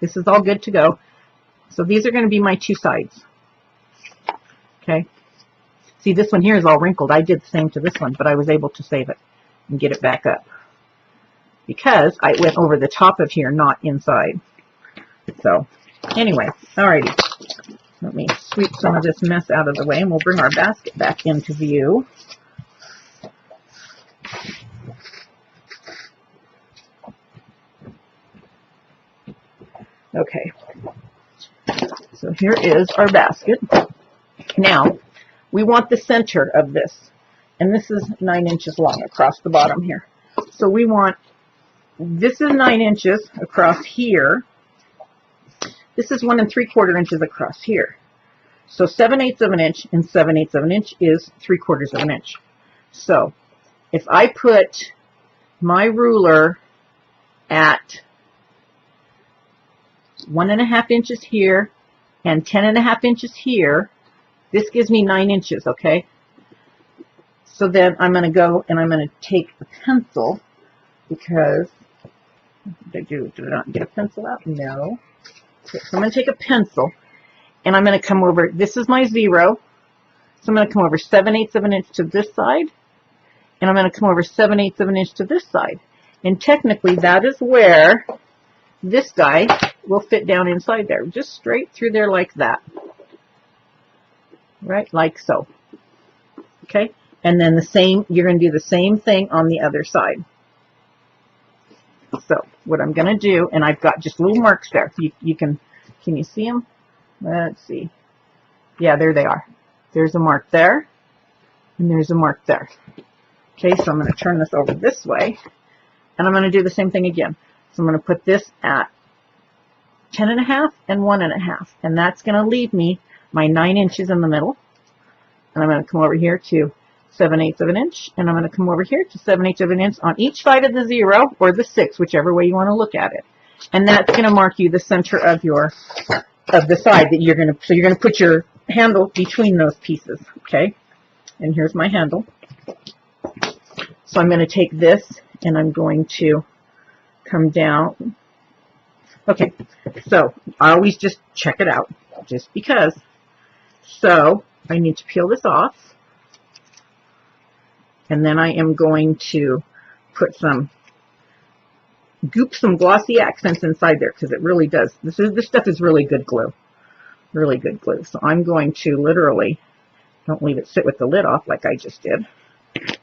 This is all good to go. So these are going to be my two sides. Okay. See, this one here is all wrinkled. I did the same to this one, but I was able to save it and get it back up because I went over the top of here, not inside. So anyway, alrighty. Let me sweep some of this mess out of the way, and we'll bring our basket back into view. Okay. here is our basket. Now, we want the center of this. And this is 9 inches long across the bottom here. So we want, this is 9 inches across here. This is 1 3/4 inches across here. So 7/8 of an inch and 7/8 of an inch is 3/4 of an inch. So if I put my ruler at 1.5 inches here and 10.5 inches here, this gives me 9 inches, okay? So then I'm going to go and I'm going to take a pencil, because, did I not get a pencil out? No. Okay, so I'm going to take a pencil and I'm going to come over, this is my 0, so I'm going to come over 7/8 of an inch to this side, and I'm going to come over 7/8 of an inch to this side. And technically that is where this guy will fit down inside there, just straight through there like that. Right, like so. Okay, and then the same, you're going to do the same thing on the other side. So what I'm going to do, and I've got just little marks there. You can you see them? Let's see. Yeah, there they are. There's a mark there, and there's a mark there. Okay, so I'm going to turn this over this way, and I'm going to do the same thing again. So I'm going to put this at 10.5 and 1.5, and that's going to leave me my 9 inches in the middle. And I'm going to come over here to 7/8 of an inch, and I'm going to come over here to 7/8 of an inch on each side of the 0 or the 6, whichever way you want to look at it. And that's going to mark you the center of your the side that you're going to. So you're going to put your handle between those pieces, okay? And here's my handle. So I'm going to take this and I'm going to come down. Okay, so I always just check it out, just because. So I need to peel this off, and then I am going to put some glossy accents inside there, because it really does. This stuff is really good glue, really good glue. So I'm going to literally, don't leave it sit with the lid off like I just did,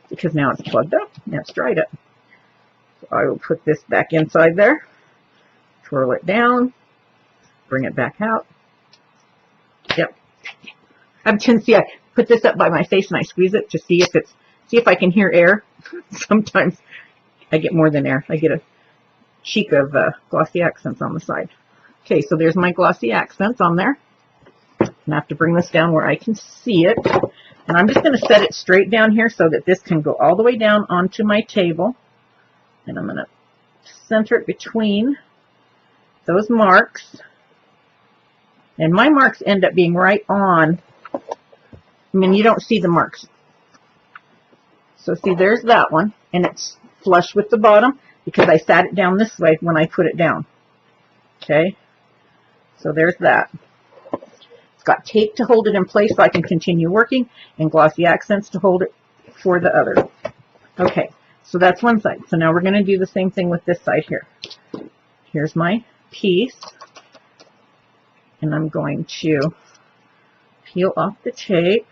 because now it's plugged up, now it's dried up. So I will put this back inside there, twirl it down, bring it back out. Yep. I put this up by my face and I squeeze it to see if I can hear air. Sometimes I get more than air. I get a cheek of glossy accents on the side. Okay, so there's my glossy accents on there. I have to bring this down where I can see it. And I'm just going to set it straight down here so that this can go all the way down onto my table. And I'm going to center it between those marks. And my marks end up being right on. I mean, you don't see the marks. So see, there's that one, and it's flush with the bottom because I sat it down this way when I put it down. Okay, so there's that. It's got tape to hold it in place so I can continue working, and glossy accents to hold it for the other. Okay, so that's one side. So now we're going to do the same thing with this side here. Here's my piece, and I'm going to peel off the tape.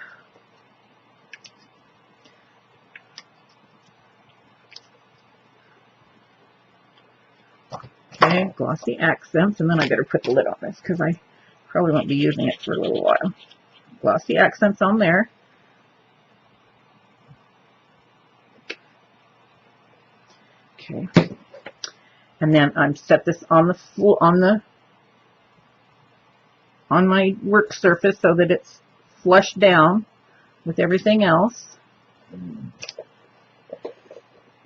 Okay, glossy accents, and then I better put the lid on this because I probably won't be using it for a little while. Glossy accents on there. Okay, and then I'm set this on the floor, on my work surface so that it's flush down with everything else.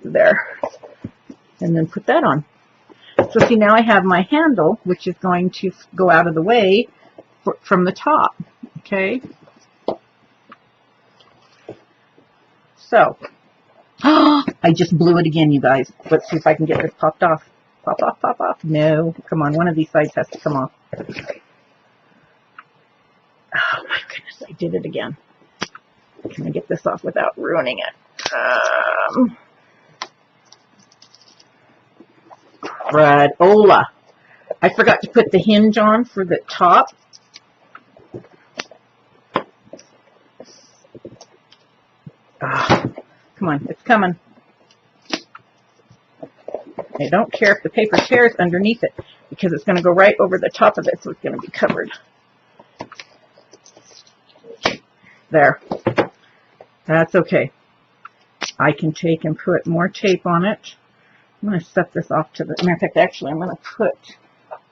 There, and then put that on. So see, now I have my handle, which is going to go out of the way from the top. Okay. So, I just blew it again, you guys. Let's see if I can get this popped off. Pop off, pop off. No, come on, one of these sides has to come off. Oh my goodness, I did it again. Can I get this off without ruining it? Cradola. I forgot to put the hinge on for the top. Come on, it's coming. I don't care if the paper tears underneath it because it's going to go right over the top of it, so it's going to be covered. There. That's okay. I can take and put more tape on it. I'm going to set this off to the, matter of fact, actually, I'm going to put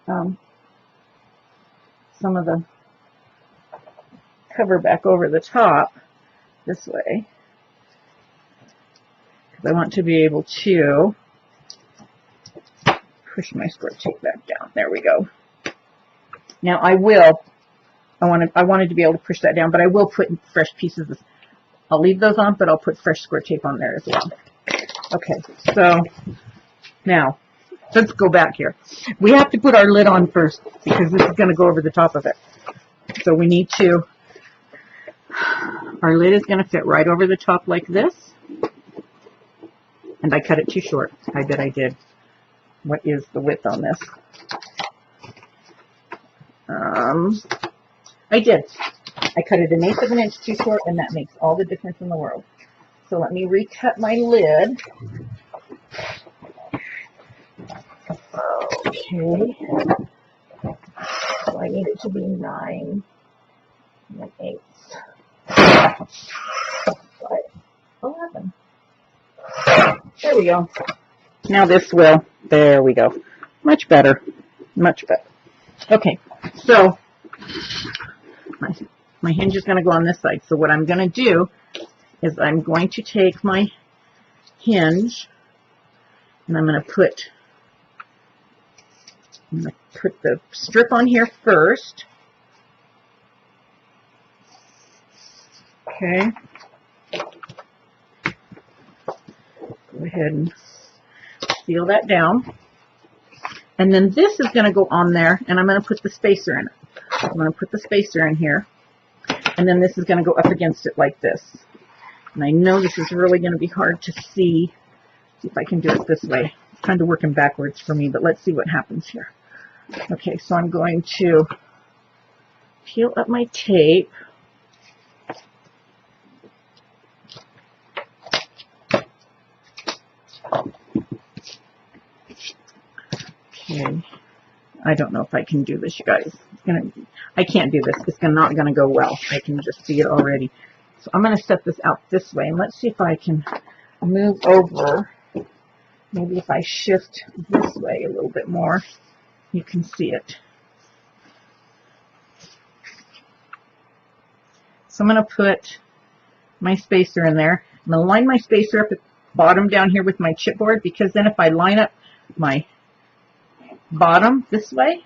some of the cover back over the top this way, because I want to be able to push my score tape back down. There we go. Now I wanted to be able to push that down, but I will put fresh pieces of, I'll leave those on, but I'll put fresh score tape on there as well. Okay, so now let's go back here. We have to put our lid on first because this is going to go over the top of it. So we need to, our lid is going to fit right over the top like this. And I cut it too short. I bet I did. What is the width on this? I did. I cut it 1/8 of an inch too short, and that makes all the difference in the world. So let me recut my lid. Okay. So I need it to be 9 1/8. 11. There we go. Now this will, there we go. Much better. Much better. Okay, so my hinge is going to go on this side. So what I'm going to do is I'm going to take my hinge and I'm going to put the strip on here first. Okay. Go ahead and seal that down. And then this is going to go on there, and I'm going to put the spacer in it. I'm going to put the spacer in here, and then this is going to go up against it like this. And I know this is really going to be hard to see. See if I can do it this way. It's kind of working backwards for me, but let's see what happens here. Okay, so I'm going to peel up my tape. Okay, I don't know if I can do this, you guys. I can't do this. It's not going to go well. I can just see it already. So I'm going to set this out this way, and let's see if I can move over. Maybe if I shift this way a little bit more, you can see it. So I'm going to put my spacer in there. I'm going to line my spacer up at the bottom down here with my chipboard, because then if I line up my bottom this way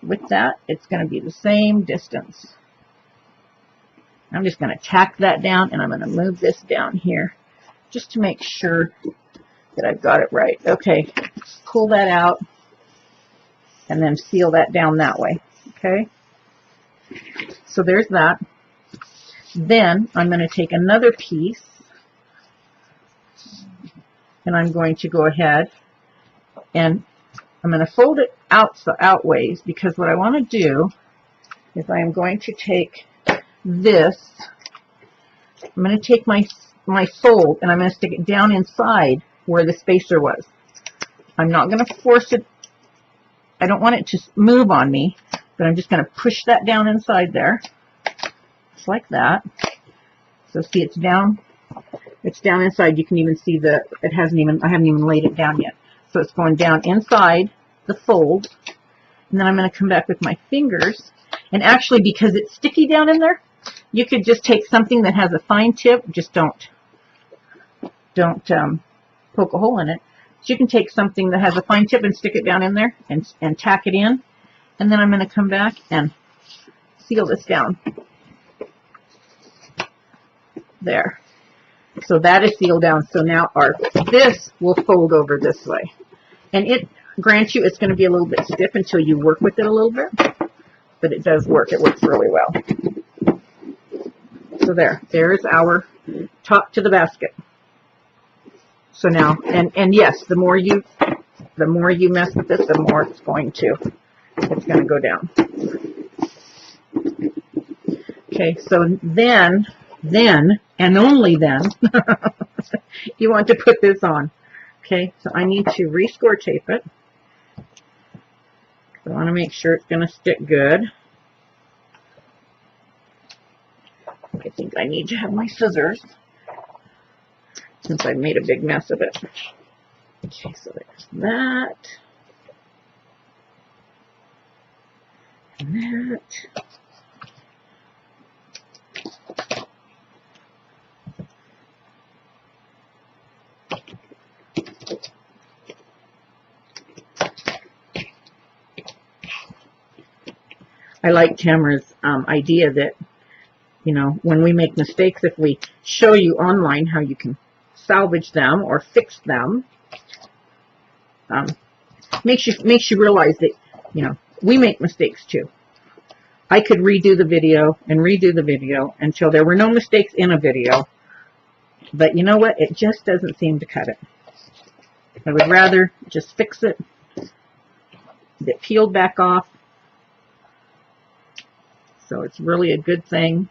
with that, it's going to be the same distance. I'm just going to tack that down, and I'm going to move this down here just to make sure that I've got it right. Okay, pull that out and then seal that down that way. Okay, so there's that. Then I'm going to take another piece and I'm going to go ahead and I'm going to fold it outways, because what I want to do is I am going to take this, I'm going to take my fold and I'm going to stick it down inside where the spacer was. I'm not going to force it, I don't want it to move on me, but I'm just going to push that down inside there, just like that. So see, it's down inside. You can even see I haven't even laid it down yet. So it's going down inside the fold, and then I'm going to come back with my fingers, and actually, because it's sticky down in there, you could just take something that has a fine tip, just don't poke a hole in it. So you can take something that has a fine tip and stick it down in there and tack it in, and then I'm going to come back and seal this down. There. So that is sealed down. So now this will fold over this way. And grant you, it's going to be a little bit stiff until you work with it a little bit. But it does work. It works really well. So there's our top to the basket. So now, and yes, the more you mess with this, the more it's going to go down. Okay, so then and only then you want to put this on. Okay, so I need to re-score tape it. I want to make sure it's going to stick good. I think I need to have my scissors since I've made a big mess of it. Okay, so there's that. And that. I like Tamara's idea that, you know, when we make mistakes, if we show you online how you can salvage them or fix them, makes you realize that, you know, we make mistakes too. I could redo the video until there were no mistakes in a video, but you know what? It just doesn't seem to cut it. I would rather just fix it, get it peeled back off. So it's really a good thing.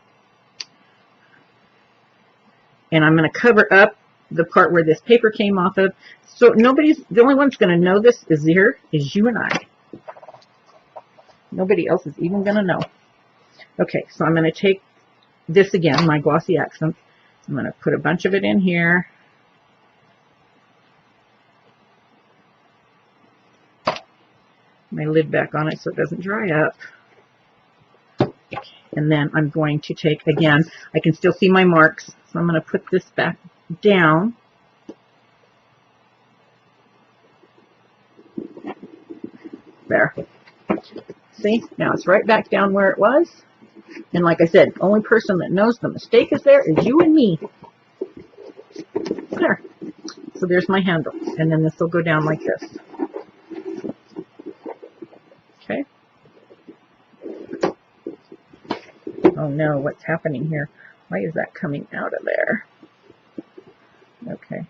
And I'm going to cover up the part where this paper came off of. So the only one's going to know this is you and I. Nobody else is even going to know. Okay, so I'm going to take this again, my glossy accent. I'm going to put a bunch of it in here. My lid back on it so it doesn't dry up. And then I'm going to take, again, I can still see my marks, so I'm going to put this back down. There. See? Now it's right back down where it was. And like I said, the only person that knows the mistake is there is you and me. There. So there's my handle. And then this will go down like this. Okay. Oh no, what's happening here? Why is that coming out of there? Okay.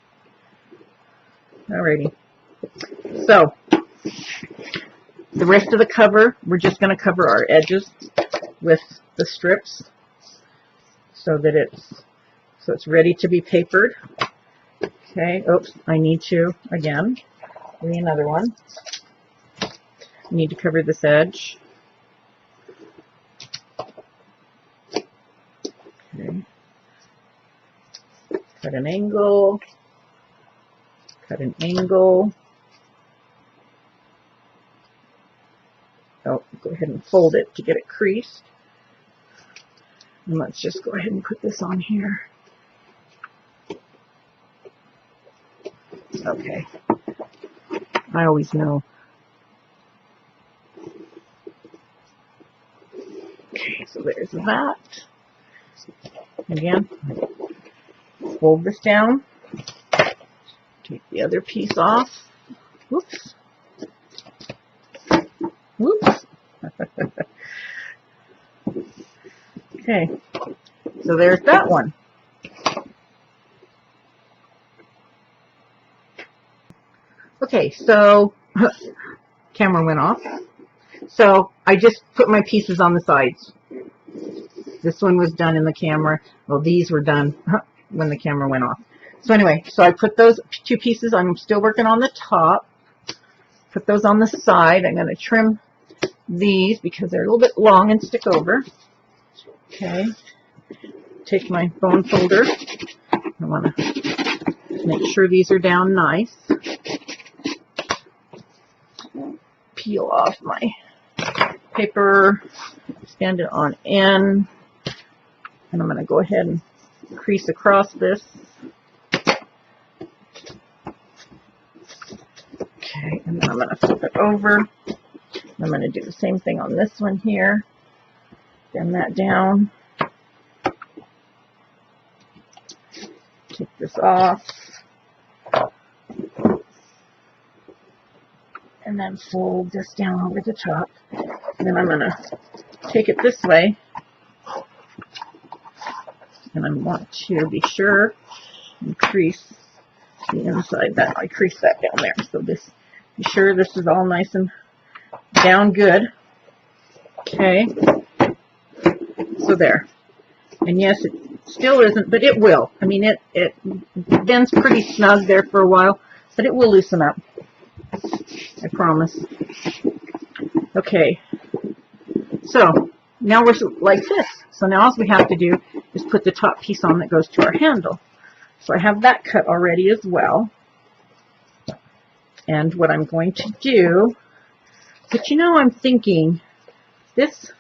Alrighty. So, the rest of the cover, we're just going to cover our edges with the strips so that it's ready to be papered. Okay, oops, I need to, again, give me another one. I need to cover this edge. Okay. Cut an angle. Cut an angle. Oh, go ahead and fold it to get it creased. And let's just go ahead and put this on here. Okay. I always know. Okay, so there's that. Again, fold this down. Take the other piece off. Whoops. Whoops. Okay, so there's that one. Okay, so camera went off. So I just put my pieces on the sides. This one was done in the camera. Well, these were done when the camera went off. So anyway, so I put those two pieces. I'm still working on the top. Put those on the side. I'm going to trim these because they're a little bit long and stick over. Okay. Take my bone folder. I want to make sure these are down nice. Peel off my paper. Stand it on end. And I'm going to go ahead and crease across this. Okay, and then I'm going to flip it over. I'm going to do the same thing on this one here. Bend that down. Take this off. And then fold this down over the top. And then I'm going to take it this way. And I want to be sure and crease the inside. That I crease that down there. So this, be sure this is all nice and down good. Okay. So there. And yes, it still isn't, but it will. I mean, it bends pretty snug there for a while, but it will loosen up. I promise. Okay. So now we're like this. So now all we have to do is put the top piece on that goes to our handle. So I have that cut already as well. And what I'm going to do, but you know, I'm thinking this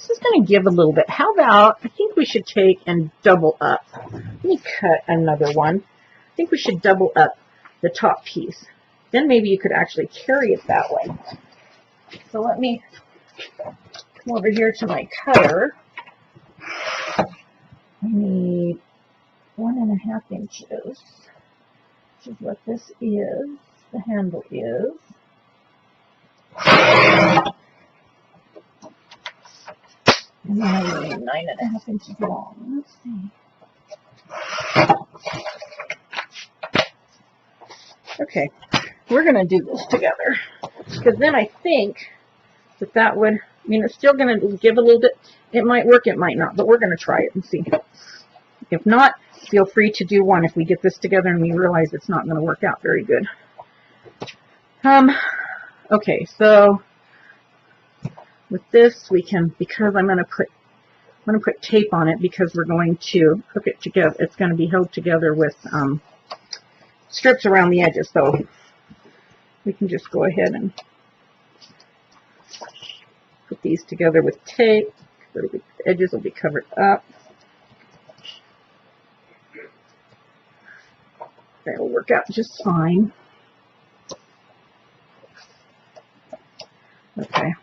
is going to give a little bit. How about, I think we should take and double up. Let me cut another one. I think we should double up the top piece. Then maybe you could actually carry it that way. So let me come over here to my cutter. I need 1.5 inches, which is what this is. The handle is. And then I need 9.5 inches long. Let's see. Okay, we're going to do this together. Because then I think that would, I mean, it's still going to give a little bit. It might work, it might not, but we're going to try it and see. If not, feel free to do one if we get this together and we realize it's not going to work out very good. Okay, so with this we can, because I'm going to put tape on it because we're going to hook it together. It's going to be held together with strips around the edges, so we can just go ahead and put these together with tape. The edges will be covered up. That'll work out just fine. Okay.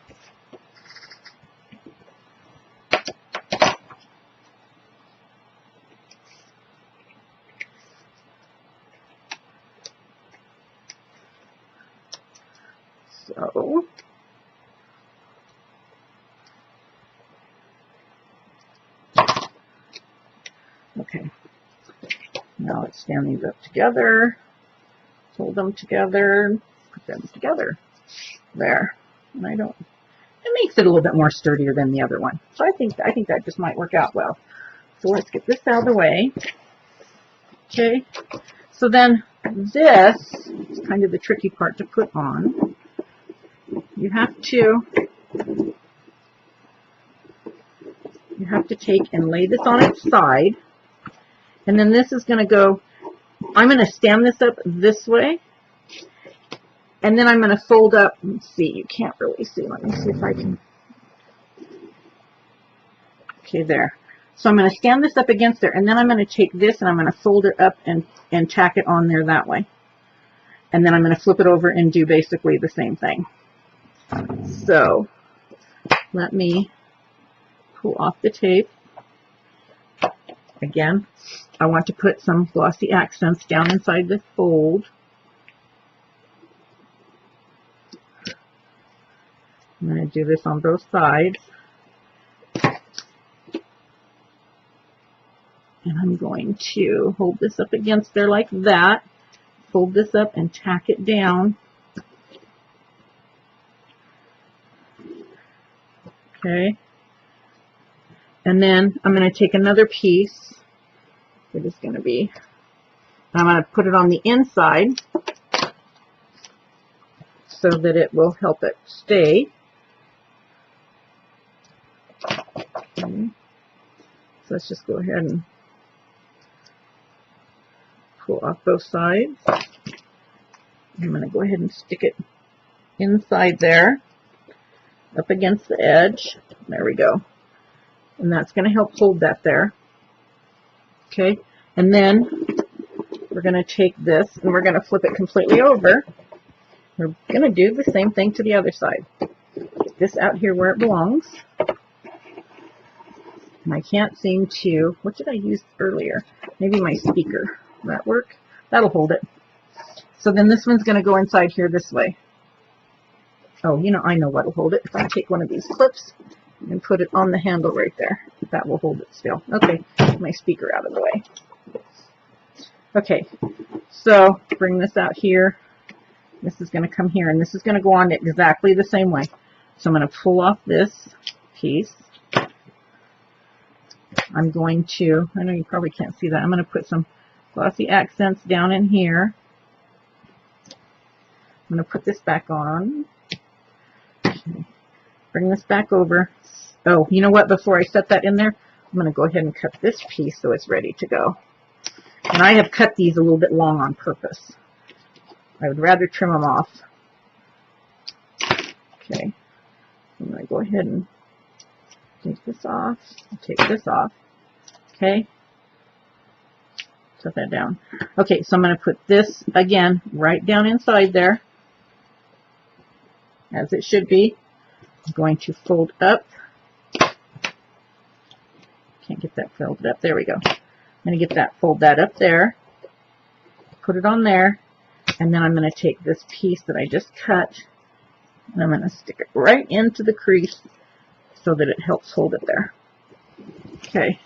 So, okay. Now let's stand these up together, hold them together, put them together. There. And it makes it a little bit more sturdier than the other one. So I think that just might work out well. So let's get this out of the way. Okay. So then this is kind of the tricky part to put on. You have to take and lay this on its side. And then this is going to go, I'm going to stand this up this way. And then I'm going to fold up, let's see, you can't really see. Let me see if I can. Okay, there. So I'm going to stand this up against there. And then I'm going to take this and I'm going to fold it up and tack it on there that way. And then I'm going to flip it over and do basically the same thing. So let me pull off the tape. Again, I want to put some glossy accents down inside this fold. I'm going to do this on both sides. And I'm going to hold this up against there like that. Fold this up and tack it down. Okay. And then I'm going to take another piece. It is going to be, I'm going to put it on the inside so that it will help it stay. Okay. So let's just go ahead and pull off both sides. I'm going to go ahead and stick it inside there, up against the edge. There we go. And that's going to help hold that there. Okay, and then we're going to take this and we're going to flip it completely over. We're going to do the same thing to the other side. Get this out here where it belongs. And I can't seem to, what did I use earlier? Maybe my speaker. Will that work? That'll hold it. So then this one's going to go inside here this way. Oh, you know, I know what'll hold it. If I take one of these clips and put it on the handle right there, that will hold it still. Okay, my speaker out of the way. Okay, so bring this out here. This is going to come here, and this is going to go on exactly the same way. So I'm going to pull off this piece. I'm going to, I know you probably can't see that, I'm going to put some glossy accents down in here. I'm going to put this back on. Bring this back over. Oh, you know what? Before I set that in there, I'm going to go ahead and cut this piece so it's ready to go. And I have cut these a little bit long on purpose. I would rather trim them off. Okay, I'm going to go ahead and take this off, take this off. Okay, set that down. Okay, so I'm going to put this again right down inside there, as it should be. I'm going to fold up. Can't get that folded up. There we go. I'm going to get that, fold that up there, put it on there, and then I'm going to take this piece that I just cut, and I'm going to stick it right into the crease so that it helps hold it there. Okay,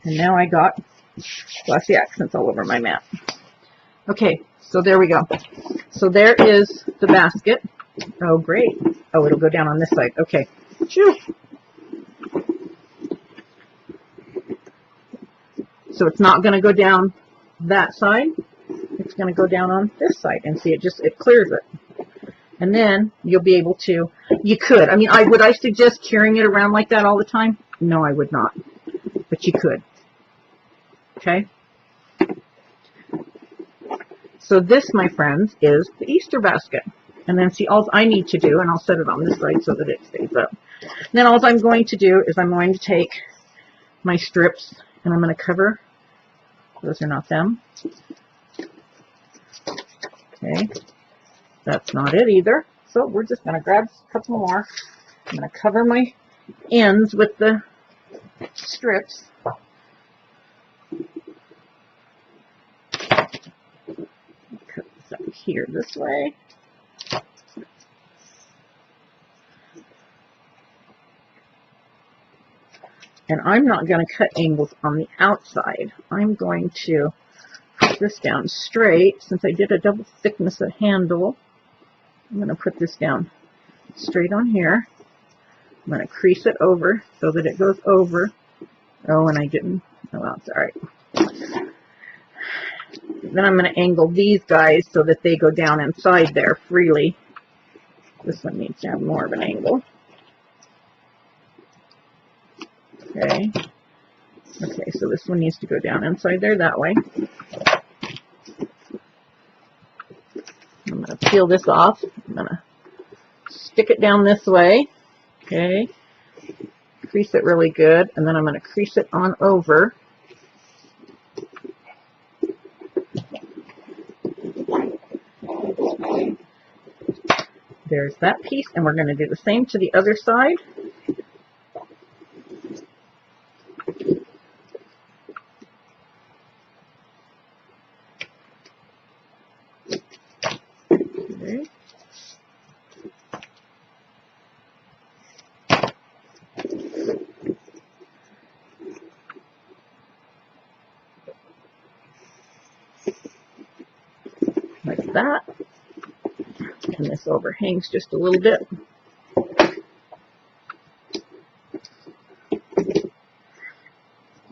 and now I got glossy accents all over my mat. Okay, so there we go. So there is the basket. Oh, great. Oh, it'll go down on this side. Okay. Phew. So it's not going to go down that side. It's going to go down on this side, and see, it clears it. And then you'll be able to, you could, I mean, would I suggest carrying it around like that all the time? No, I would not. But you could. Okay? So this, my friends, is the Easter basket. And then see, all I need to do, and I'll set it on this side so that it stays up. And then all I'm going to do is I'm going to take my strips and I'm going to cover. Those are not them. Okay, that's not it either. So we're just going to grab a couple more. I'm going to cover my ends with the strips. Cut this up here this way. And I'm not going to cut angles on the outside. I'm going to put this down straight. Since I did a double thickness of handle, I'm going to put this down straight on here. I'm going to crease it over so that it goes over. Oh, and I didn't. Oh, well, it's all right. Then I'm going to angle these guys so that they go down inside there freely. This one needs to have more of an angle. Okay. Okay, so this one needs to go down inside there that way. I'm going to peel this off. I'm going to stick it down this way. Okay. Crease it really good, and then I'm going to crease it on over. There's that piece, and we're going to do the same to the other side. Okay. Like that. And this overhangs just a little bit.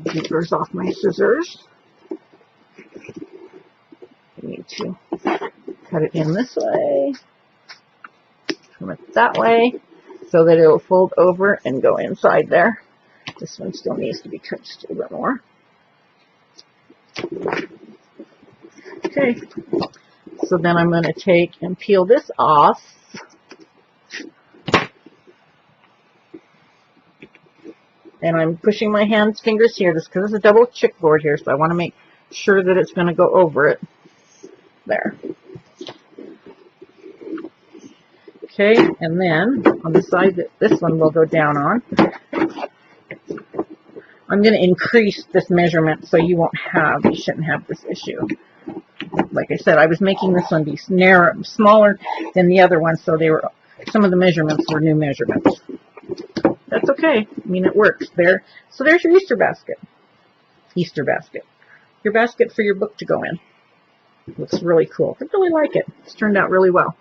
Zippers off my scissors. I need to cut it in this way, come it that way, so that it will fold over and go inside there. This one still needs to be cut just a little bit more. Okay. So then I'm going to take and peel this off. And I'm pushing my fingers here just because it's a double chipboard here, so I want to make sure that it's going to go over it. There. Okay, and then on the side that this one will go down on, I'm going to increase this measurement so you shouldn't have this issue. Like I said, I was making this one be smaller than the other one, so some of the measurements were new measurements. That's okay. I mean, it works there. So there's your Easter basket. Easter basket. Your basket for your book to go in. It looks really cool. I really like it. It's turned out really well.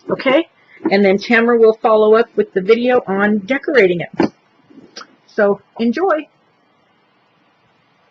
Okay? And then Tamara will follow up with the video on decorating it. So enjoy.